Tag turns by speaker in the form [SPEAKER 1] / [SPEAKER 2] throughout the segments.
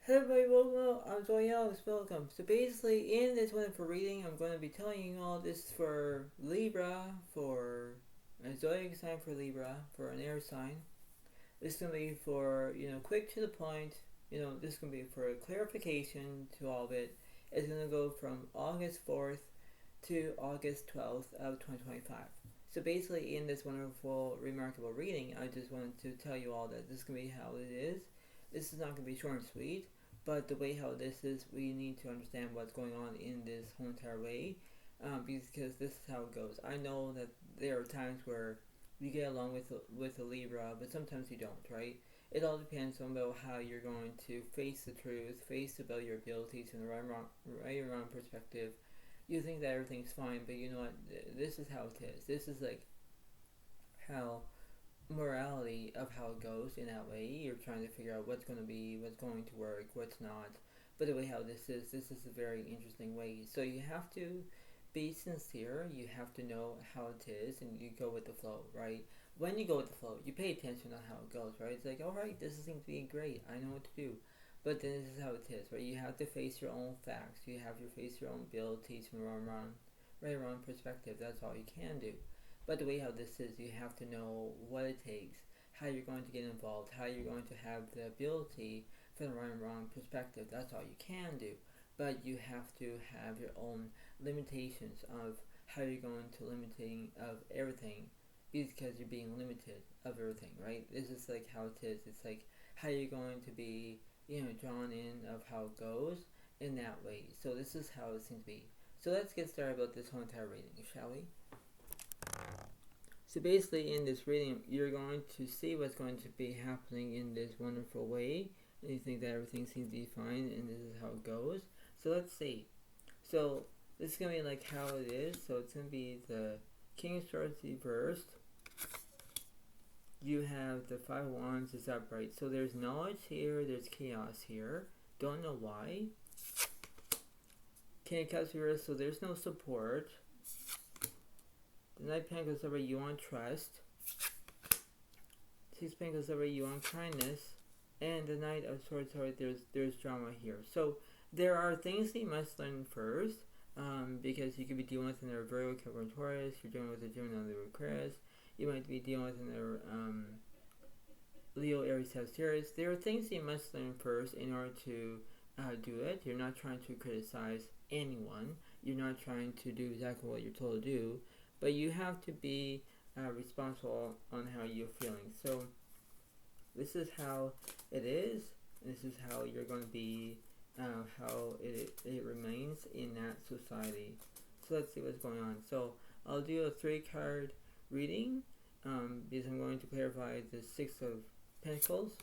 [SPEAKER 1] Hey everybody, welcome. I'm Zodiac. Welcome. So basically, in this wonderful reading, I'm going to be telling you all this for Libra, for a Zodiac sign for Libra, for an air sign. This is going to be for, quick to the point. This is going to be for clarification to all of it. It's going to go from August 4th to August 12th of 2025. So basically, in this wonderful, remarkable reading, I just wanted to tell you all that this is going to be how it is. This is not going to be short and sweet. But the way how this is, we need to understand what's going on in this whole entire way, because this is how it goes. I know that there are times where you get along with a Libra, but sometimes you don't, right? It all depends on about how you're going to face the truth, face about your abilities in the right or wrong perspective. You think that everything's fine, but you know what? This is how it is. This is like how morality of how it goes in that way. You're trying to figure out what's going to work, what's not. But the way how this is a very interesting way. So you have to be sincere, you have to know how it is, and you go with the flow, right? When you go with the flow, you pay attention on how it goes, right? It's like, alright, this seems to be great, I know what to do. But then this is how it is, right? You have to face your own facts, you have to face your own abilities from right or wrong perspective. That's all you can do. But the way how this is, you have to know what it takes, how you're going to get involved, how you're going to have the ability from the right and wrong perspective. That's all you can do. But you have to have your own limitations of how you're going to limiting of everything, because you're being limited of everything, right? This is like how it is. It's like how you're going to be, drawn in of how it goes in that way. So this is how it seems to be. So let's get started about this whole entire reading, shall we? So basically, in this reading, you're going to see what's going to be happening in this wonderful way, and you think that everything seems to be fine, and this is how it goes. So let's see. So this is going to be like how it is. So it's going to be the King of Swords reversed. You have the Five of Wands is upright. So there's knowledge here, there's chaos here. Don't know why. King of Cups reversed, so there's no support. The Knight of Pentacles over, you want trust. Six of Pentacles over, you want kindness. And the Knight of Swords, there's drama here. So there are things that you must learn first, because you could be dealing with another Virgo, Capricorn, Taurus. You're dealing with a Gemini, Leo, Aquarius. You might be dealing with another Leo, Aries, Sagittarius. There are things that you must learn first in order to do it. You're not trying to criticize anyone. You're not trying to do exactly what you're told to do. But you have to be responsible on how you're feeling. So this is how it is. This is how you're going to be, how it remains in that society. So let's see what's going on. So I'll do a 3-card reading, because I'm going to clarify the Six of Pentacles.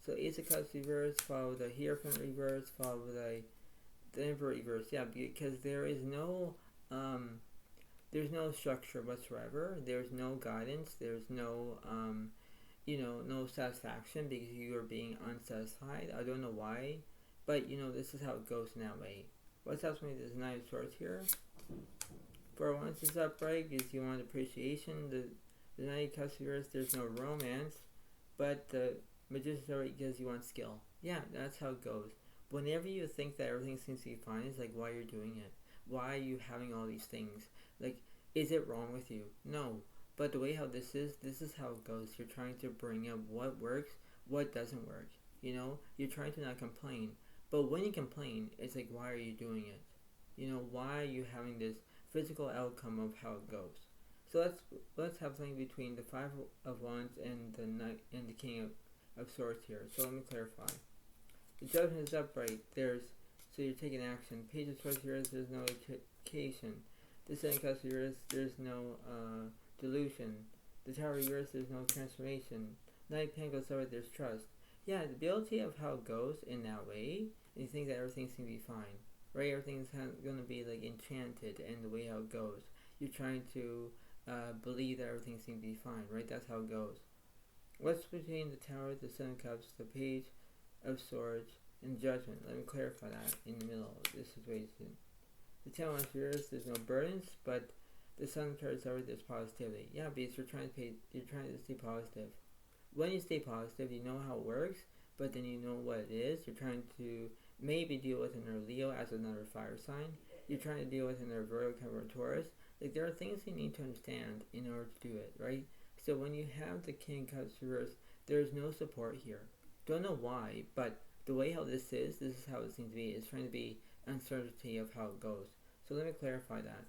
[SPEAKER 1] So Ace of Cups reverse, followed with the Hierophant reverse, followed with the Emperor reverse. Yeah, because there's no structure whatsoever. There's no guidance. There's no, no satisfaction, because you are being unsatisfied. I don't know why, but this is how it goes in that way. What's happening with this Knight of Swords here? For once it's upright, because you want appreciation. The Knight of Cups reverse, there's no romance, but the Magician is upright because you want skill. Yeah, that's how it goes. Whenever you think that everything seems to be fine, it's like, why you're doing it? Why are you having all these things? Like, is it wrong with you? No. But the way how this is how it goes. You're trying to bring up what works, what doesn't work. You're trying to not complain. But when you complain, it's like, why are you doing it? Why are you having this physical outcome of how it goes? So let's have something between the Five of Wands and the Knight and the King of Swords here. So let me clarify. The Judgment is upright. So you're taking action. Page of Swords here, there's no education. The Seven of Cups reverse, there's no delusion. The Tower reverse, there's no transformation. Knight of Pentacles over, there's trust. Yeah, the ability of how it goes in that way, and you think that everything's going to be fine, right? Everything's going to be like enchanted, and the way how it goes. You're trying to believe that everything's going to be fine, right? That's how it goes. What's between the Tower, the Seven of Cups, the Page of Swords, and Judgment? Let me clarify that in the middle of this situation. The 10 of Wands, there's no burdens, but the Sun cards over, there's positivity. Yeah, because you're trying to stay positive. When you stay positive, you know how it works, but then you know what it is. You're trying to maybe deal with another Leo as another fire sign. You're trying to deal with another Virgo, Capricorn, Taurus. Like, there are things you need to understand in order to do it, right? So when you have the King of Cups reversed, there's no support here. Don't know why, but the way how this is how it seems to be. It's trying to be uncertainty of how it goes. So let me clarify that.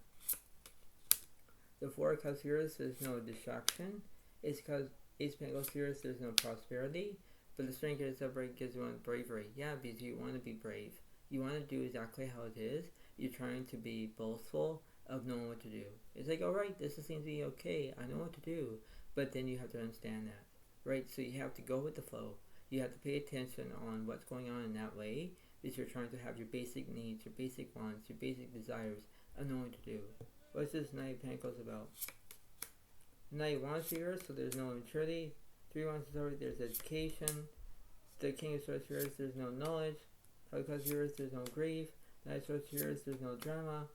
[SPEAKER 1] The Four of Cups here, there's no distraction. It's because Ace of Pentacles here, there's no prosperity. But the Strength is upright gives you one bravery. Yeah, because you want to be brave. You want to do exactly how it is. You're trying to be boastful of knowing what to do. It's like, alright, this seems to be okay. I know what to do. But then you have to understand that, right? So you have to go with the flow. You have to pay attention on what's going on in that way, because you're trying to have your basic needs, your basic wants, your basic desires of knowing what to do. What's this Knight of Pentacles about? Knight of Wands here, so there's no maturity. 3 Wands is already, there's education. The King of Swords here, there's no knowledge. 5 Cups here, there's no grief. Knight of Swords here, there's no drama.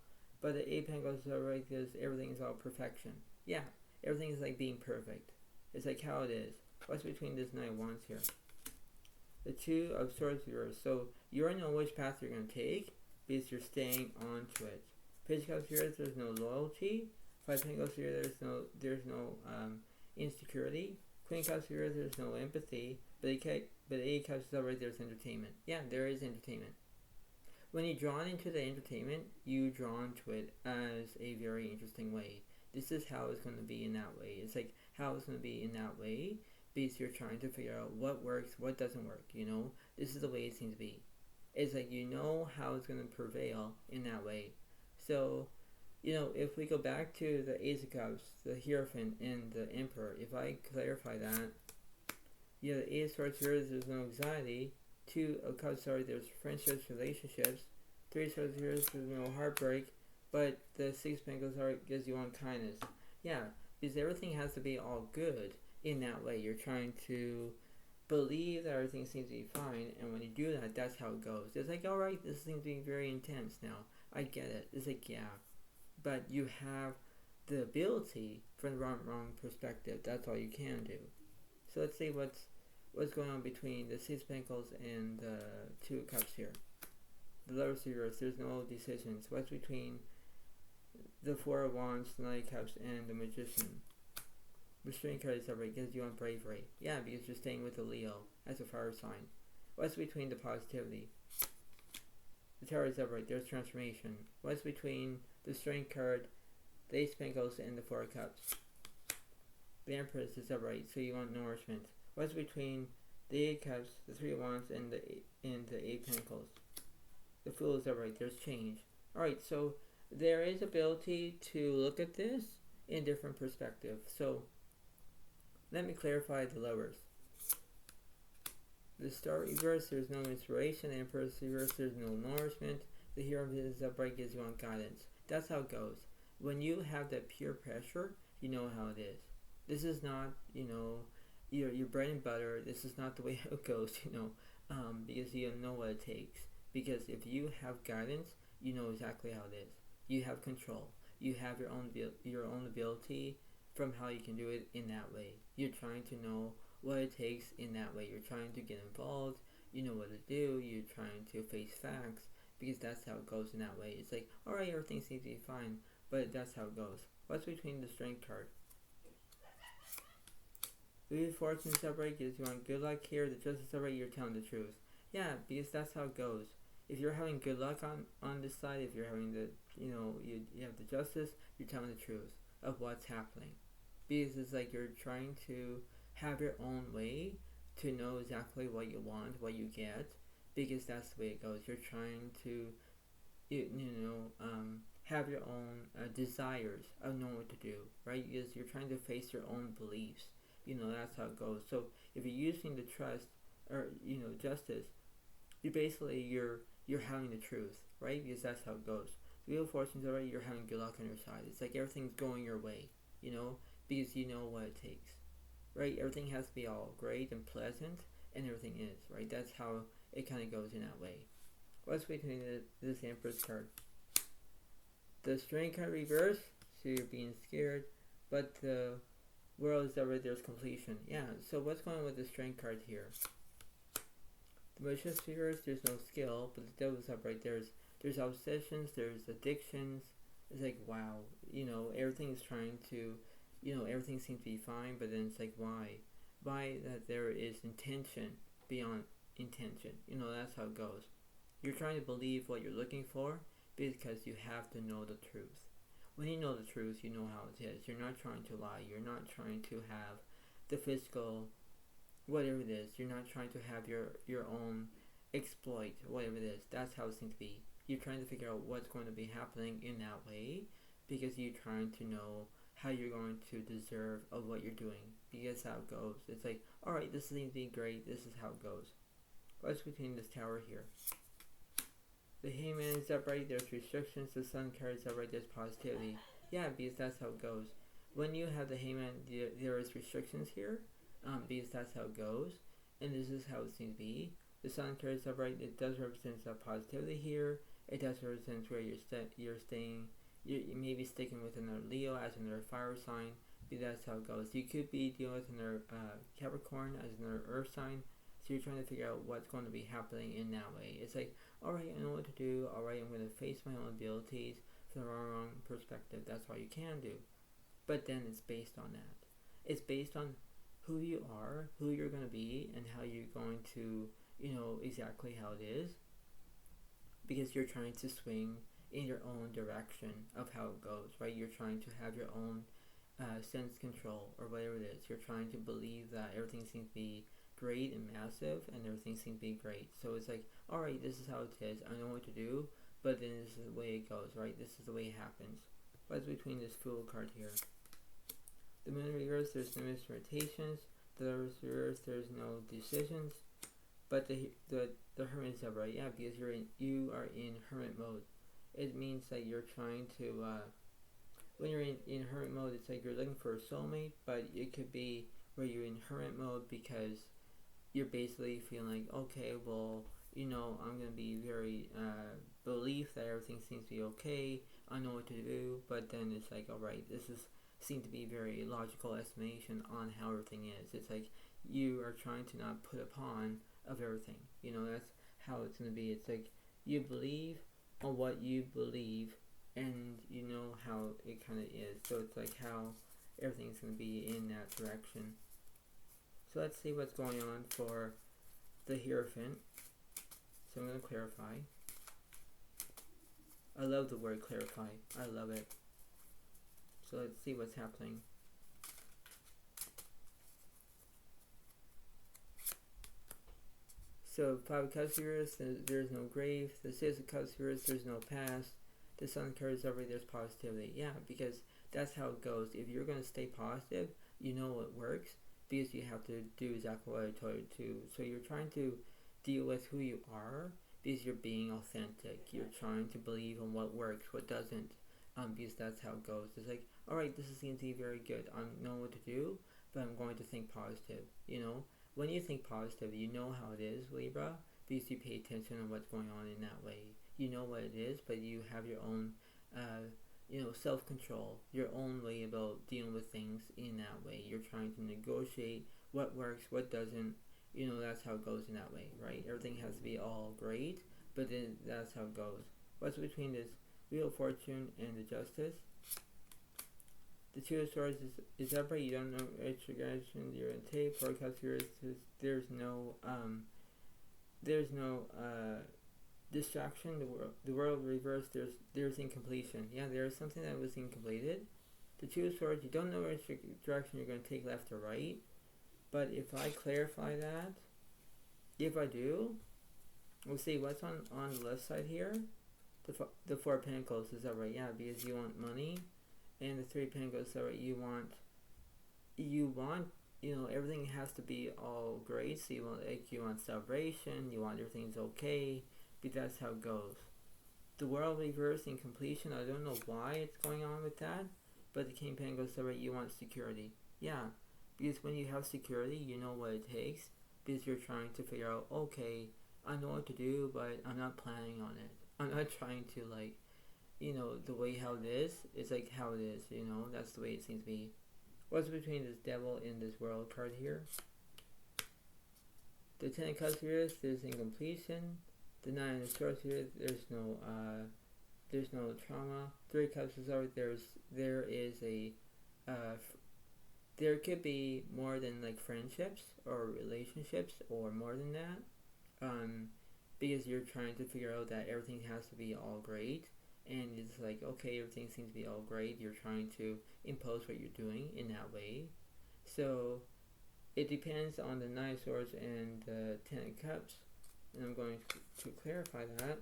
[SPEAKER 1] But the 8 Pentacles is already, because everything is all perfection. Yeah, everything is like being perfect. It's like how it is. What's between this Knight of Wands here? The 2 of Swords reversed. So you already know which path you're going to take, because you're staying on to it. Page of Cups here, there's no loyalty. 5 Pentacles here, there's no insecurity. Queen of Cups here, there's no empathy. But 8 Cups is already, there's entertainment. Yeah, there is entertainment. When you're drawn into the entertainment, you're drawn to it as a very interesting way. This is how it's going to be in that way. It's like how it's going to be in that way, because you're trying to figure out what works, what doesn't work, you know? This is the way it seems to be. It's like you know how it's going to prevail in that way. So, you know, if we go back to the Ace of Cups, the Hierophant, and the Emperor, if I clarify that, yeah, the Ace of Swords here, there's no anxiety. 2 of Cups, sorry, there's friendships, relationships. 3 of Swords here, there's no heartbreak. But the 6 of Pentacles gives you kindness. Yeah, because everything has to be all good in that way. You're trying to believe that everything seems to be fine, and when you do that, that's how it goes. It's like, alright, this seems to be very intense now. I get it. It's like, yeah. But you have the ability from the wrong perspective. That's all you can do. So let's see what's going on between the 6 of Pentacles and the 2 of Cups here. The Lovers reverse, there's no decisions. What's between the 4 of Wands, the Knight of Cups, and the Magician? The Strength card is upright, gives you on bravery. Yeah, because you're staying with the Leo as a fire sign. What's between the positivity? The Tower is upright, there's transformation. What's between the Strength card, the Ace of Pentacles, and the 4 of Cups? The Empress is upright, so you want nourishment. What's between the 8 of Cups, the 3 of Wands, and the 8 of Pentacles? The Fool is upright, there's change. Alright, so there is ability to look at this in different perspectives. So let me clarify the Lovers. The Star reverse, there's no inspiration. The Empress reverse, there's no nourishment. The Hero is upright, gives you on guidance. That's how it goes. When you have that pure pressure, you know how it is. This is not, you know, your bread and butter. This is not the way it goes, you know, because you know what it takes. Because if you have guidance, you know exactly how it is. You have control. You have your own ability from how you can do it in that way. You're trying to know what it takes in that way. You're trying to get involved. You know what to do. You're trying to face facts, because that's how it goes in that way. It's like, alright, everything seems to be fine, but that's how it goes. What's between the Strength card? The Fortune is upright, gives you on good luck here. The Justice is upright, you're telling the truth. Yeah, because that's how it goes. If you're having good luck on this side, if you're having the, you know, you have the Justice, you're telling the truth of what's happening. Because it's like you're trying to have your own way to know exactly what you want, what you get, because that's the way it goes. You're trying to, have your own desires of knowing what to do, right? Because you're trying to face your own beliefs. You know, that's how it goes. So if you're using the trust, or, you know, justice, you're having the truth, right? Because that's how it goes. Wheel of Fortune's already, you're having good luck on your side. It's like everything's going your way, you know, because you know what it takes, right? Everything has to be all great and pleasant, and everything is, right? That's how it kind of goes in that way. What's between this Empress card? The Strength card reverse, so you're being scared, but the World is already, there's completion. Yeah, so what's going on with the Strength card here? malicious reverse, there's no skill, but the devil's upright. There's obsessions, there's addictions. It's like, wow, everything is trying to, everything seems to be fine, but then it's like, why? Why that there is intention beyond intention. That's how it goes. You're trying to believe what you're looking for because you have to know the truth. When you know the truth, you know how it is. You're not trying to lie. You're not trying to have the physical, whatever it is. You're not trying to have your own exploit, whatever it is. That's how it seems to be. You're trying to figure out what's going to be happening in that way because you're trying to know how you're going to deserve of what you're doing. Because that's how it goes. It's like, alright, this seems to be great. This is how it goes. What's between this tower here? The Hangman is upright, there's restrictions. The Sun card is upright, there's positivity. Yeah, because that's how it goes. When you have the Hangman, there is restrictions here, because that's how it goes. And this is how it seems to be. The Sun card is upright, it does represent some positivity here. It does represent where you're staying. You may be sticking with another Leo as another fire sign, because that's how it goes. You could be dealing with another Capricorn as another earth sign. So you're trying to figure out what's going to be happening in that way. It's like, alright, I know what to do. Alright, I'm going to face my own abilities from the wrong perspective. That's all you can do. But then it's based on that. It's based on who you are, who you're going to be, and how you're going to, exactly how it is. Because you're trying to swing in your own direction of how it goes, right? You're trying to have your own sense control or whatever it is. You're trying to believe that everything seems to be great and massive and everything seems to be great. So it's like, alright, this is how it is. I know what to do, but then this is the way it goes, right? This is the way it happens. What's between this Fool card here? The Moon in reverse, there's no misrotations. The reverse, there's no decisions. But the Hermit is upright, yeah, because you are in Hermit mode. It means that you're trying to, when you're in Hermit mode, it's like you're looking for a soulmate, but it could be where you're in Hermit mode because you're basically feeling like, okay, well, I'm going to be very belief that everything seems to be okay. I know what to do, but then it's like, alright, seems to be very logical estimation on how everything is. It's like you are trying to not put upon of everything. That's how it's going to be. It's like you believe on what you believe, and you know how it kind of is. So it's like how everything's going to be in that direction. So let's see what's going on for the Hierophant. So I'm going to clarify. I love the word clarify. I love it. So let's see what's happening. So 5 of Cups reverse, there's no grave. The 6 of Cups reverse, there's no past. The Sun card is over, there's positivity. Yeah, because that's how it goes. If you're going to stay positive, you know it works. Because you have to do exactly what I told you to. So you're trying to deal with who you are because you're being authentic. You're trying to believe in what works, what doesn't. Because that's how it goes. It's like, alright, this seems to be very good. I know what to do, but I'm going to think positive. When you think positive, you know how it is, Libra, because you pay attention to what's going on in that way. You know what it is, but you have your own self-control, your own way about dealing with things in that way. You're trying to negotiate what works, what doesn't. That's how it goes in that way, right? Everything has to be all great, but then that's how it goes. What's between this Wheel of Fortune and the Justice? The Two of Swords is upright. You don't know which direction you're going to take. 4 Cups here, there's no distraction. The world reversed. There's incompletion. Yeah, there's something that was incompleted. The Two of Swords, you don't know which direction you're going to take, left or right. But if I clarify that, if I do, we'll see what's on the left side here. The 4 of Pentacles is that right? Yeah, because you want money, and the 3 of Pentacles is that right? You want everything has to be all great. So you want celebration. You want everything's okay. But that's how it goes. The world reverse in completion. I don't know why it's going on with that, but the King of Pentacles is that right? You want security. Yeah. Because when you have security, you know what it takes. Because you're trying to figure out, okay, I know what to do, but I'm not planning on it. I'm not trying to, the way how it is, it's like how it is, that's the way it seems to be. What's between this Devil and this World card here? The Ten of Cups here, there's incompletion. The Nine of Swords here, there's no trauma. Three of Cups is already there could be more than like friendships or relationships or more than that. Because you're trying to figure out that everything has to be all great, and it's like, okay, everything seems to be all great. You're trying to impose what you're doing in that way. So it depends on the Nine of Swords and the Ten of Cups, and I'm going to clarify that.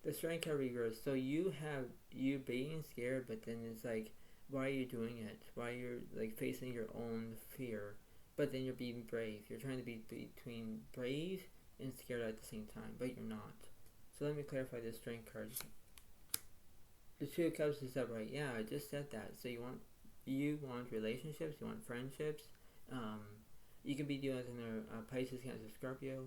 [SPEAKER 1] The Strength card reverse. So you being scared, but then it's like, why are you doing it? Why you're like facing your own fear, but then you're being brave. You're trying to be between brave and scared at the same time, but you're not. So let me clarify this Strength card. The Two of Cups is upright. Yeah, I just said that. So you want relationships, you want friendships. You can be dealing with another Pisces, Cancer, Scorpio.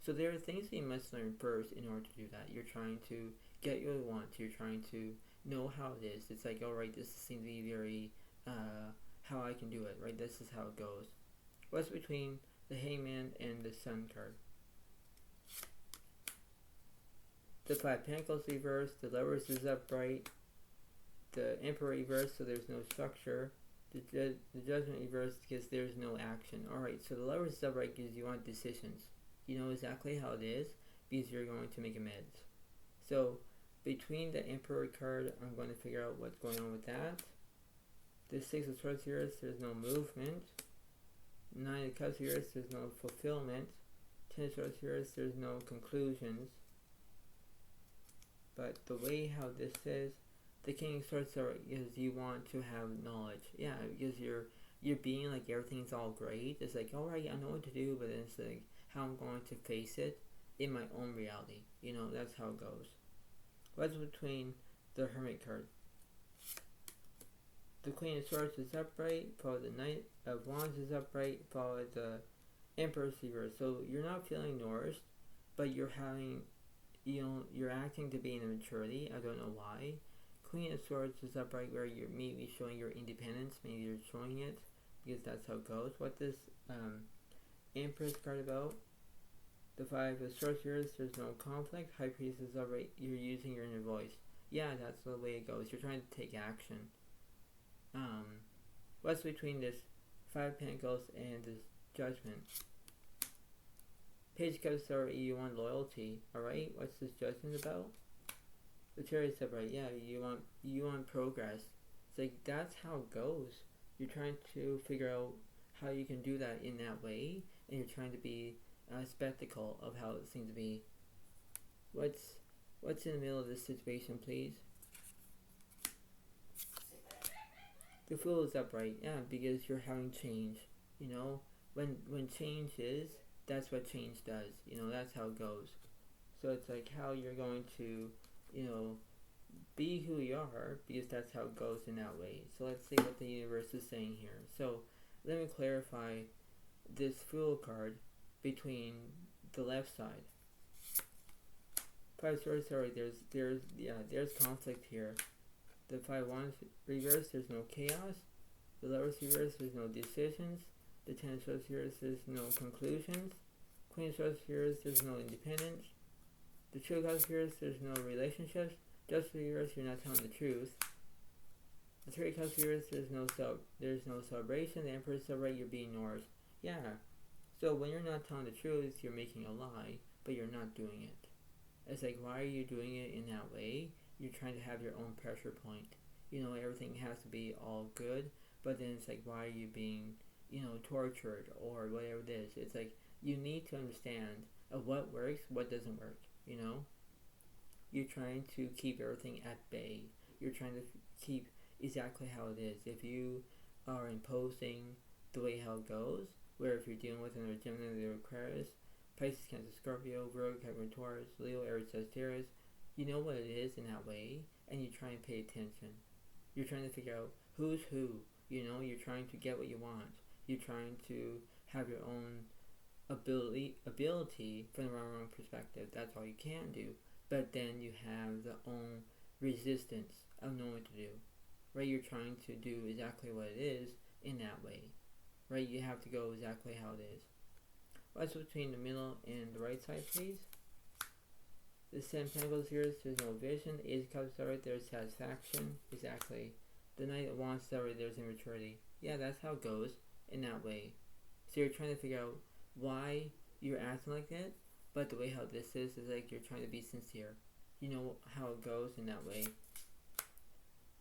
[SPEAKER 1] So there are things that you must learn first in order to do that. You're trying to get what you want. You're trying to know how it is. It's like, alright, this seems to be very how I can do it, right? This is how it goes. What's between the Hangman and the Sun card? The Five of Pentacles reversed. The Lovers is upright. The Emperor reversed, so there's no structure. The Judgment reversed because there's no action. Alright, so the Lovers is upright because you want decisions. You know exactly how it is because you're going to make amends. So between the Emperor card, I'm going to figure out what's going on with that. The Six of Swords here, there's no movement. Nine of Cups here, there's no fulfillment. Ten of Swords here, there's no conclusions. But the way how this is, the King of Swords is you want to have knowledge. Yeah, because you're being like everything's all great. It's like, alright, I know what to do, but then it's like how I'm going to face it in my own reality. You know, that's how it goes. What's between the Hermit card? The Queen of Swords is upright, followed the Knight of Wands is upright, followed the Emperor's reverse. So you're not feeling nourished, but you're having, you're acting to be in a maturity. I don't know why. Queen of Swords is upright where you're maybe showing your independence. Maybe you're showing it because that's how it goes. What this Empress card about? The Five of Swords here, there's no conflict. High Priest is upright. You're using your inner voice. Yeah, that's the way it goes. You're trying to take action. What's between this Five of Pentacles and this Judgment? Page of Cups are you want loyalty. Alright, what's this Judgment about? The Chariot is upright. Yeah, you want progress. It's like that's how it goes. You're trying to figure out how you can do that in that way, and you're trying to be a spectacle of how it seems to be. What's in the middle of this situation, please? The Fool is upright. Yeah, because you're having change. You know, when change is, that's what change does. You know, that's how it goes. So it's like how you're going to, be who you are, because that's how it goes in that way. So let's see what the universe is saying here. So let me clarify this Fool card between the left side. Five Swords, sorry, there's conflict here. The Five Wands reverse, there's no chaos. The Lovers reverse, there's no decisions. The Ten of Swords reverse, there's no conclusions. Queen of Swords reverse, there's no independence. The Two of Cups reverse, there's no relationships. Justice reverse, you're not telling the truth. The Three of Cups reverse, there's no celebration. The Emperor's upright, you're being nourished. Yeah. So when you're not telling the truth, you're making a lie, but you're not doing it. It's like, why are you doing it in that way? You're trying to have your own pressure point. Everything has to be all good, but then it's like, why are you being, tortured or whatever it is? It's like, you need to understand what works, what doesn't work, You're trying to keep everything at bay. You're trying to keep exactly how it is. If you are imposing the way how it goes, where if you're dealing with another Gemini, Leo, Aquarius, Pisces, Cancer, Scorpio, Virgo, Capricorn, Taurus, Leo, Aries, Sagittarius, you know what it is in that way, and you try and pay attention. You're trying to figure out who's who, you're trying to get what you want. You're trying to have your own ability from the wrong perspective. That's all you can do. But then you have the own resistance of knowing what to do. Right? You're trying to do exactly what it is in that way. Right? You have to go exactly how it is. What's between the middle and the right side, please? The Seven of Pentacles here, there's no vision. Ace of Cups, alright, there's satisfaction. Exactly. The Knight of Wands, alright, there's immaturity. Yeah, that's how it goes in that way. So you're trying to figure out why you're acting like that, but the way how this is like you're trying to be sincere. You know how it goes in that way.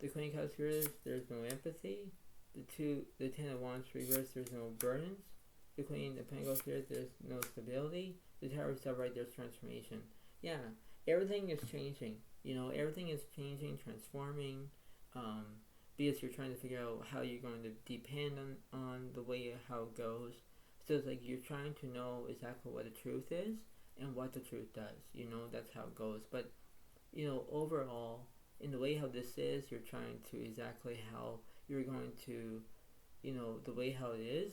[SPEAKER 1] The Queen of Cups here, there's no empathy. The Ten of Wands reverse, there's no burdens. The Queen of Pentacles here, there's no stability. The Tower of Stuff, right, there's transformation. Yeah, everything is changing. You know, everything is changing, transforming. Because you're trying to figure out how you're going to depend on the way how it goes. So it's like you're trying to know exactly what the truth is and what the truth does. You know, that's how it goes. But, you know, overall, in the way how this is, you're trying to exactly how you're going to, you know, the way how it is.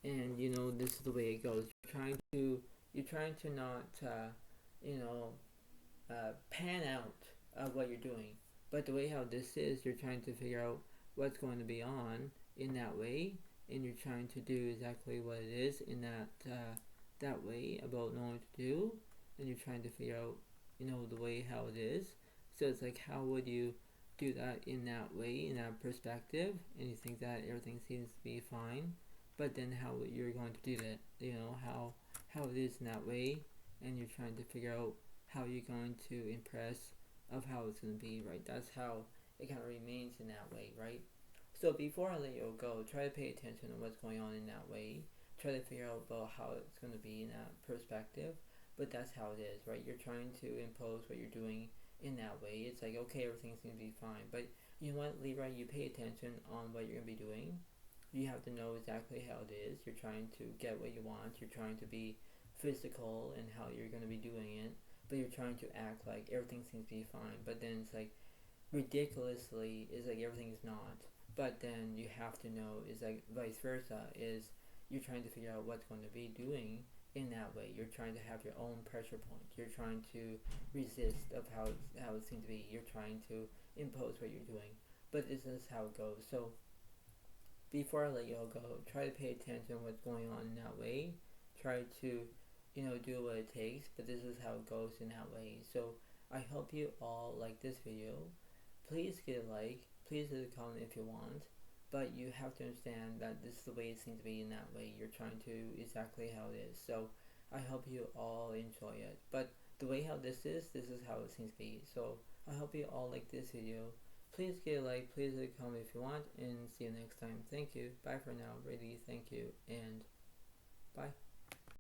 [SPEAKER 1] And, you know, this is the way it goes. You're trying to not, pan out what you're doing. But the way how this is, you're trying to figure out what's going to be on in that way, and you're trying to do exactly what it is in that way about knowing what to do, and you're trying to figure out, you know, the way how it is. So it's like, how would you do that in that way, in that perspective, and you think that everything seems to be fine, but then how you're going to do that, you know, how it is in that way, and you're trying to figure out how you're going to impress of how it's going to be, right? That's how it kind of remains in that way, right? So before I let you go, try to pay attention to what's going on in that way. Try to figure out about how it's going to be in that perspective. But that's how it is, right? You're trying to impose what you're doing in that way. It's like, okay, everything's going to be fine. But you know what, Libra, you pay attention on what you're going to be doing. You have to know exactly how it is. You're trying to get what you want. You're trying to be physical in how you're going to be doing it. But you're trying to act like everything seems to be fine. But then it's like, ridiculously, it's like everything is not. But then you have to know is like vice versa, is you're trying to figure out what's going to be doing in that way. You're trying to have your own pressure point. You're trying to resist of how it seems to be. You're trying to impose what you're doing. But this is how it goes. So before I let you all go, try to pay attention to what's going on in that way. Try to, you know, do what it takes. But this is how it goes in that way. So I hope you all like this video. Please get a like. Please leave a comment if you want. But you have to understand that this is the way it seems to be in that way. You're trying to exactly how it is. So I hope you all enjoy it. But the way how this is how it seems to be. So I hope you all like this video. Please get a like. Please leave a comment if you want. And see you next time. Thank you. Bye for now. Really, thank you. And bye.